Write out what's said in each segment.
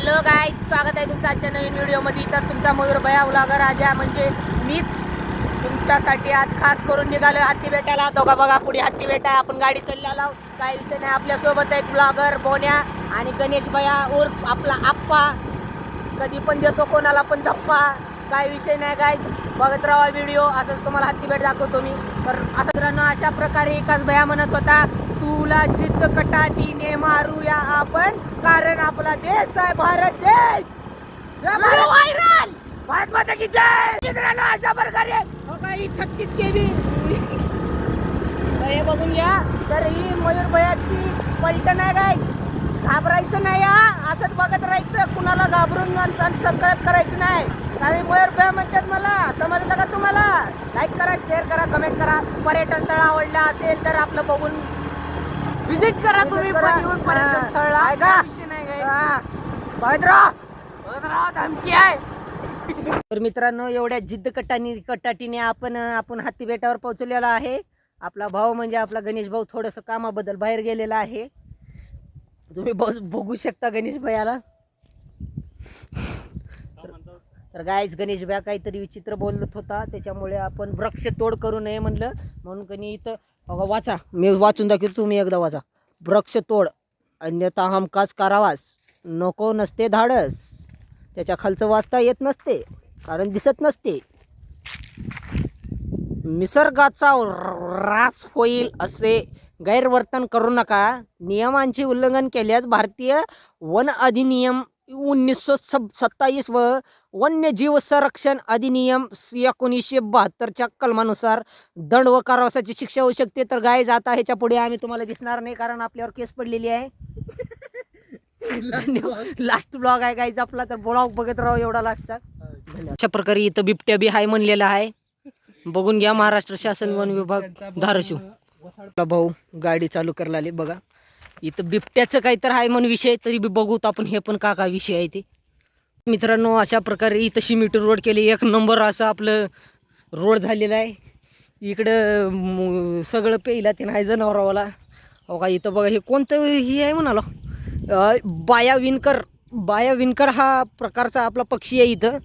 Hello guys, स्वागत आहे तुमचं आजच्या नवीन व्हिडिओमध्ये. तर तुमचा मयूर भया व्लॉगर आजा म्हणजे मीच तुमच्यासाठी आज खास करून निघालो हत्ती बेटाला. दोघा बघा पुढे हत्ती बेटा, आपण गाडी चाललेला काही विषय नाही. आपल्यासोबत आहेत ब्लॉगर बोन्या आणि गणेश भया उर्फ आपला आप्पा. कधी पण देतो कोणाला पण धप्पा, काही विषय नाही गाईज. बघत राहा व्हिडिओ, असंच तुम्हाला हत्ती बेट दाखवतो मी. तर असं अशा प्रकारे एकाच भया म्हणत होता, तुला जिद्द कटाटीने मारूया आपण, कारण आपला देश आहे भारत देश. व्हायरल भारत माता की जय. मित्रांनो अशा प्रकारे काही 36 KB हे बघून घ्या. तर ही मयूर भयाची पलटण आहे गाईज. घाबरायचं नाही, असंच बघत राहायचं, कुणाला घाबरून सबस्क्राईब करायचं नाही. कारण मयूर भया म्हणतात मला, समजलं का तुम्हाला? लाईक करा, शेअर करा, कमेंट करा. पर्यटन स्थळ आवडलं असेल तर आपलं बघून विजिट करा तुम्ही पण येऊन पर्यटन स्थळला. आहे का विषय नाही धमकी आहे. तर मित्रांनो एवढ्या जिद्द कटाटीने आपण हत्ती बेटावर पोहोचलेला आहे. आपला भाऊ म्हणजे आपला गणेश भाऊ थोडंसं कामाबद्दल बाहेर गेलेला आहे. तुम्ही बघू शकता गणेश भैयाला. तर गायच गणेश भैया काहीतरी विचित्र बोलत होता, त्याच्यामुळे आपण वृक्ष तोड करू नये म्हणलं. म्हणून कणी इथं वाचा, मी वाचून दाखवतो, तुम्ही एकदा वाचा. वृक्ष तोड अन्यथा हमखास कारावास, नको नसते धाडस. त्याच्या खालचं वाचता येत नसते कारण दिसत नसते. निसर्गाचा ऱ्हास होईल असे गैरवर्तन करू नका. नियमांचे उल्लंघन केल्यास भारतीय वन अधिनियम 1927 व वन्यजीव संरक्षण अधिनियम 1972च्या कलमानुसार दंड व कारावासाची शिक्षा होऊ शकते. तर गाय जाता ह्याच्या पुढे आम्ही तुम्हाला दिसणार नाही कारण आपल्यावर केस पडलेली आहे. लास्ट ब्लॉग आहे गायचा आपला, तर ब्लॉग बघत राहू एवढा लास्टचा. अशा प्रकारे इथं बिबट्या बी हाय म्हणलेला आहे. बघून घ्या. महाराष्ट्र शासन वन विभाग धाराशिव. भाऊ गाडी चालू करायला आले बघा. इथं बिबट्याचं काही तर आहे म्हणून विषय, तरी बी बघूत आपण हे पण का विषय आहे ते. मित्रांनो अशा प्रकारे इथं शिमिटर रोड केले, एक नंबर असं आपलं रोड झालेला आहे. इकडं सगळं पेला ते नाही जनावरावाला. हो का, इथं बघा हे कोणतं हे आहे म्हणाला, बाया विणकर हा प्रकारचा आपला पक्षी आहे. इथं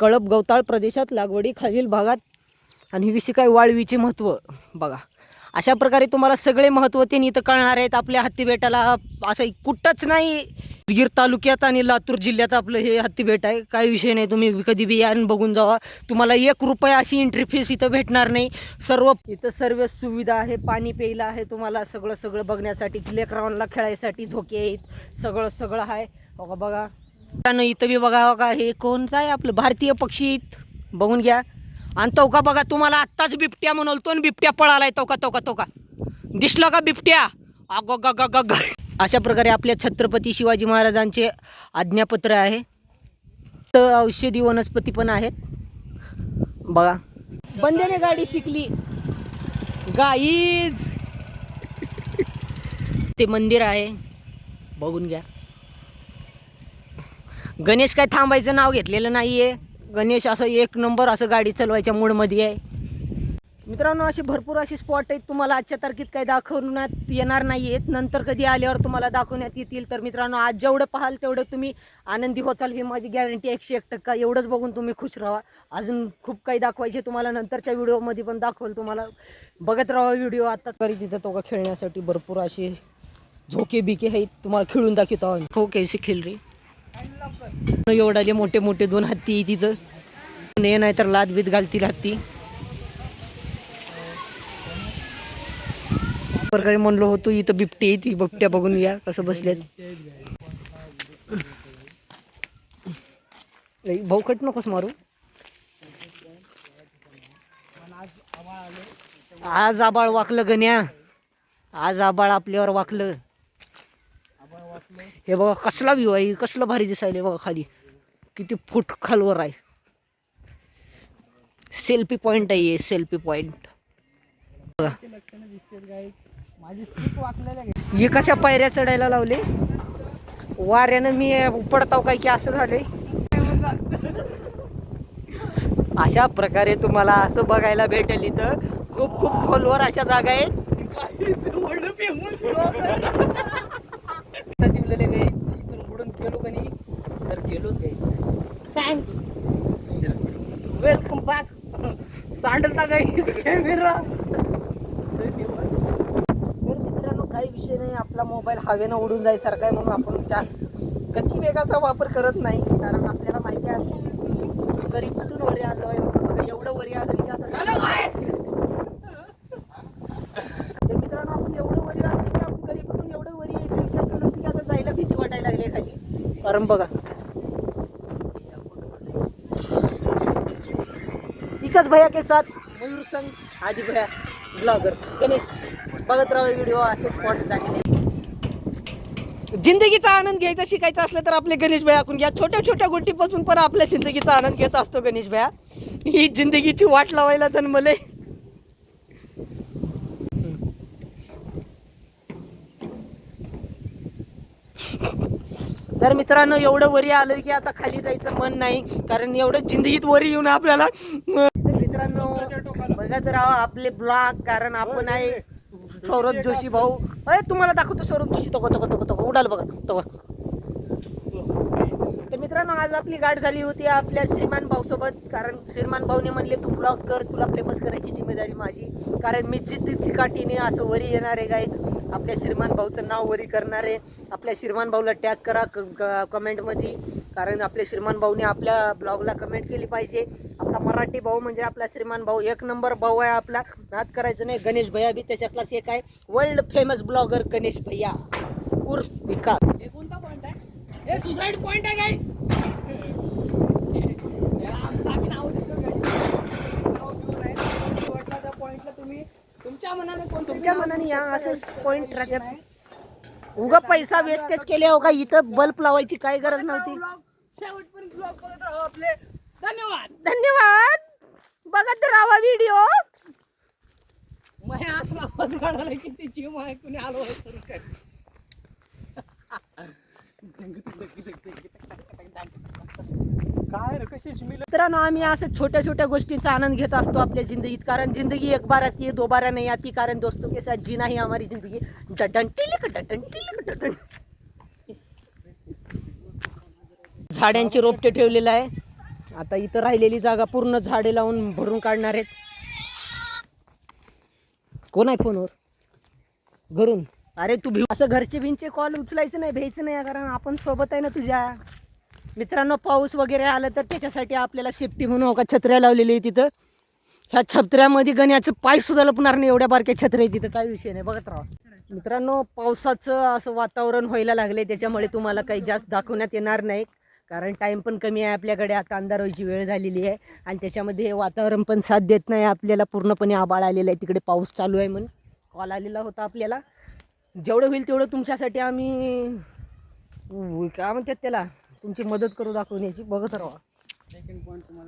कळप गवताळ प्रदेशात लागवडी खालील भागात. आणि विषय काय वाळवीचे महत्त्व बघा. अशा प्रकारे तुम्हाला सगळे महत्त्व ते इथं कळणार आहेत. आपल्या हत्ती बेटाला असं कुठंच नाही, उदगीर तालुक्यात आणि लातूर जिल्ह्यात आपलं हे हत्ती बेट आहे. काही विषय नाही, तुम्ही कधी बी या बघून जावा. तुम्हाला 1 रुपया अशी एंट्री फीस इथं भेटणार नाही. इथं सर्व सुविधा आहे, पाणी प्यायला आहे तुम्हाला, सगळं बघण्यासाठी, लेकरांना खेळायसाठी झोके आहेत, सगळं आहे. बघा इथं बी बघा का हे कोणतं आहे आपलं भारतीय पक्षी बघून घ्या. आणि तोका बघा, तुम्हाला आत्ताच बिबट्या म्हणतो, बिबट्या पळालाय. तोका दिसला का बिबट्या? अगो. अशा प्रकारे आपल्या छत्रपती शिवाजी महाराजांचे आज्ञापत्र आहे. तर औषधी वनस्पती पण आहेत बघा. बंदेने गाडी शिकली गाईज. ते मंदिर आहे बघून घ्या. गणेश काय थांबायचं नाव घेतलेलं नाहीये. गणेश असं 1 नंबर असं गाडी चालवायच्या मूडमध्ये आहे. मित्रांनो असे भरपूर असे स्पॉट आहेत, तुम्हाला आजच्या तारखेत काही दाखवण्यात येणार नाही आहेत, नंतर कधी आल्यावर तुम्हाला दाखवण्यात येतील. तर मित्रांनो आज जेवढं पाहाल तेवढं तुम्ही आनंदी होचाल, ही माझी गॅरंटी 101%. एवढंच बघून तुम्ही खुश राहा. अजून खूप काही दाखवायचे तुम्हाला, नंतरच्या व्हिडिओमध्ये पण दाखवल तुम्हाला. बघत राहा व्हिडिओ. आता तरी तिथं तो खेळण्यासाठी भरपूर असे झोके बिके आहेत, तुम्हाला खेळून दाखवतो. हो कैसे खेळ रे. एवढाले मोठे 2 हत्ती तिथं नाही तर लाद बीत घालतील हत्ती. प्रकारे म्हणलो होतो इथं बिबटी आहे, ती बिबट्या बघून घ्या कसं बसल्यात. भाऊ कट नकोस मारू. आज आबाळ वाकलं गण्या, आज आबाळ आपल्यावर वाकलं. हे बघा कसला व्ह्यू आहे, कसलं भारी दिसायला बघा. खाली किती फूट खालवर आहे. सेल्फी पॉइंट आहे, सेल्फी पॉइंट. हे कशा पायऱ्या चढायला लावले वाऱ्यानं, मी पडताव काय की असं झालंय. अशा प्रकारे तुम्हाला असं बघायला भेटेल. इथं खूप खोलवर अशा जागा आहेत. इथून बुडून गेलो कनी गेलोच गाईज. थँक्स. Welcome back. सांडलता गाईज कॅमेरा. तर मित्रांनो काही विषय नाही, आपला मोबाईल हवेनं उडून जायसारखा आहे म्हणून आपण जास्त गती वेगाचा वापर करत नाही. कारण आपल्याला माहिती आहे गरीबीतून वरी आलो आहे. बघा एवढं वरी आलं की आता तर मित्रांनो आपण एवढं वरी आलो की आपण गरीबीतून एवढं वरी यायचा विचार केला की आता जायला भीती वाटायला लागली खाली. कारण बघा विकास भैया के साथ मयूर संघ आदि भैया ब्लॉगर गणेश बघत राहा व्हिडिओ. असे स्पॉट झालेले. जिंदगीचा आनंद घ्यायचा शिकायचा असलं तर आपले गणेश भैयाकडून घ्या. छोट्या छोट्या गोष्टीपासून पण आपल्या जिंदगीचा आनंद घेत असतो गणेश भैया. ही जिंदगीची वाट लावायला जन्मले. तर मित्रांनो एवढं वरी आलं की आता खाली जायचं मन नाही. कारण एवढं जिंदगीत वरी येऊन आपल्याला. तर मित्रांनो बघत राहा आपले ब्लॉग. कारण आपण आहे सौरभ जोशी भाऊ. तुम्हाला दाखवतो सौरभ जोशी. तो उडाल बघा तो. तर मित्रांनो आज आपली गाठ झाली होती आपल्या श्रीमान भाऊ सोबत. कारण श्रीमान भाऊने म्हणले तू ब्लॉग कर, तुला फेमस करायची जिम्मेदारी माझी. कारण मी जिद्द चिकाटीने असं वरी येणार आहे गाईज. आपल्या श्रीमान भाऊचं नाव वरी करणार आहे. आपल्या श्रीमान भाऊला टॅग करा कमेंटमध्ये. कारण आपल्या श्रीमान भाऊने आपल्या ब्लॉगला कमेंट केली पाहिजे. आपला मराठी भाऊ म्हणजे आपला श्रीमान भाऊ एक नंबर भाऊ आहे आपला. नाद करायचं नाही. गणेश भैया बी त्याच्यातलाच एक आहे. वर्ल्ड फेमस ब्लॉगर गणेश भैया उर्फ विकास. हे कोणता पॉइंट आहे? हे सुसाईड पॉइंट आहे गाईस. आमचा नाव देतो त्या पॉइंटला तुम्ही तुमच्या मनाने या असं पॉइंट राहतात. उगा पैसा वेस्टेज केले हो का. इथं बल्ब लावायची काही गरज नव्हती. शेवटपर्यंत ब्लॉग बघत राहा आपले. धन्यवाद. धन्यवाद. बघत राहा व्हिडिओ. मैं असं आवाज काढायला की त्याची माय कुणी आलो सुरू कर. काय रे कशी मित्रांनो आम्ही असं छोट्या छोट्या गोष्टींचा आनंद घेत असतो आपल्या जिंदगीत. कारण जिंदगी एक बार आती है, दो बार नहीं आती. कारण दोस्तों के साथ जीना ही हमारी जिंदगी. डटन टिलिक डटन टिलिक डटन. झाडांचे रोपटे ठेवलेलं आहे. आता इथं राहिलेली जागा पूर्ण झाडे लावून भरून काढणार आहेत. कोण आहे फोनवर घरून? अरे तू असं घरचे भिंचे कॉल उचलायचं नाही, भ्यायचं नाही. कारण आपण सोबत आहे ना तुझ्या. मित्रांनो पाऊस वगैरे आलं तर त्याच्यासाठी आपल्याला सेफ्टी म्हणून का छत्र्या लावलेली आहे तिथं. ह्या छत्र्यामध्ये गण्याचं पाय सुद्धा लपणार नाही. एवढ्या बारक्या छत्र्या आहे तिथं. काही विषय नाही. बघत राहा मित्रांनो. पावसाचं असं वातावरण व्हायला लागले त्याच्यामुळे तुम्हाला काही जास्त दाखवण्यात येणार नाही. कारण टाईम पण कमी आहे आपल्याकडे. आता अंधार व्हायची वेळ झालेली आहे. आणि त्याच्यामध्ये हे वातावरण पण साथ देत नाही आपल्याला. पूर्णपणे आबाळ आलेलं आहे. तिकडे पाऊस चालू आहे म्हणून कॉल आलेला होता आपल्याला. जेवढं होईल तेवढं तुमच्यासाठी आम्ही काय म्हणतात त्याला तुमची मदत करू दाखवण्याची. बघत राहा.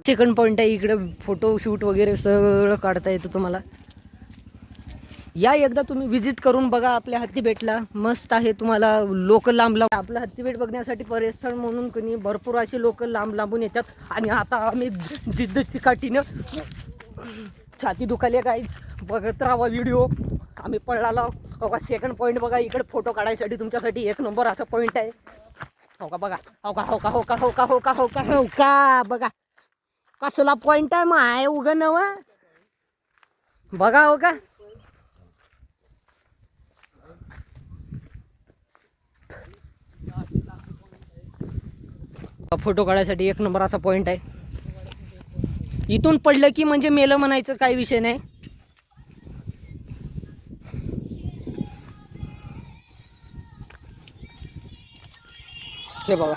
सेकंड पॉईंट आहे इकडे. फोटो शूट वगैरे सगळं काढता येतं तुम्हाला. या एकदा तुम्ही विजिट करून बघा आपल्या हत्तीबेटला. मस्त आहे. तुम्हाला लोक लांब लांब आपलं हत्तीबेट बघण्यासाठी पर्यटन म्हणून कोणी भरपूर असे लोक लांब लांबून येतात. आणि आता आम्ही जिद्द चिकाटीनं छाती दुखाली गाईज. बघत राहा व्हिडिओ. आम्ही पळाला हो का. सेकंड पॉईंट बघा इकडे फोटो काढायसाठी तुमच्यासाठी एक नंबर असा पॉईंट आहे. हो का बघा. हो का हो का हो का हो का हो का हो का हो का बघा कसला पॉईंट आहे. मग आहे उगं नव बघा. हो का फोटो काढायसाठी एक नंबर असा पॉईंट आहे. इथून पडलं की म्हणजे मेलं म्हणायचं काही विषय नाही. हे बघा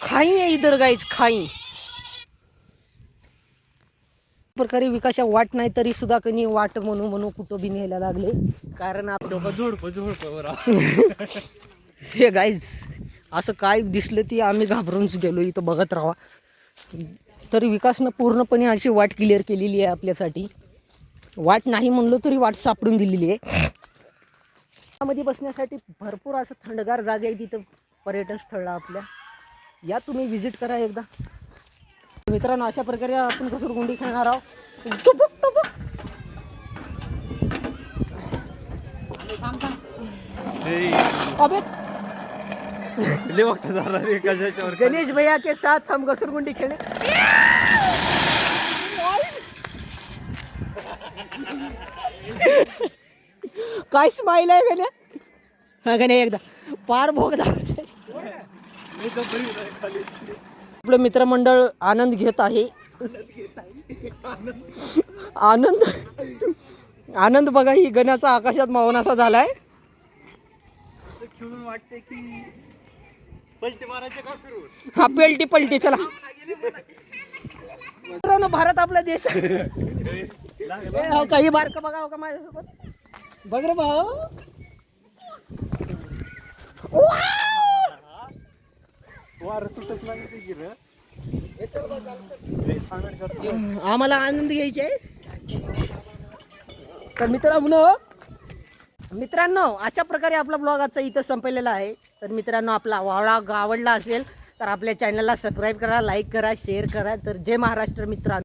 खाई आहे इधर गाईच. खाई प्रकारे विकासा वाट नाही तरी सुद्धा कधी वाट म्हणू कुठं बी न्यायला लागले. कारण आपण हे गाईज असं काय दिसलं ती आम्ही घाबरूनच गेलो. इथं बघत राहा. तर विकासनं पूर्णपणे अशी वाट क्लिअर केलेली आहे आपल्यासाठी. वाट नाही म्हणलो तरी वाट सापडून दिलेली आहे. मध्ये बसण्यासाठी भरपूर असं थंडगार जागा आहे तिथं. पर्यटन स्थळ आपल्या. या तुम्ही विजिट करा एकदा. मित्रांनो अशा प्रकारे आपण घसरगुंडी खेळणार आहोत. टुबुक टुबुक. अबे लय मोठा झाला रे कशाच्यावर गणेश भैया के साथ हम घसरगुंडी खेळले. काय स्माइल आहे गण्या. हा गण्या एकदा पार भोग दाखवते. आपलं मित्रमंडळ आनंद घेत आहे. आनंद आनंद बघा, ही गण्याचा आकाशात मावनासा झालाय. असं खेळून वाटते की पलटी मारायचे का फिरून. हा पेलटी पलटी चला मित्रांनो, भारत आपला देश आहे. हो काही बारक बघा, हो का माझ्यासोबत बघ रे भाऊ. वार सुटच लागते की रे. आम्हाला आनंद घ्यायचे आहे. तर मित्रांनो अशा प्रकारे आपला ब्लॉग आजचा इथं संपलेला आहे. तर मित्रांनो, आपला व्लॉग आवडला असेल तर आपल्या चॅनलला सबस्क्राईब करा, लाईक करा, शेअर करा. तर जय महाराष्ट्र मित्रांनो.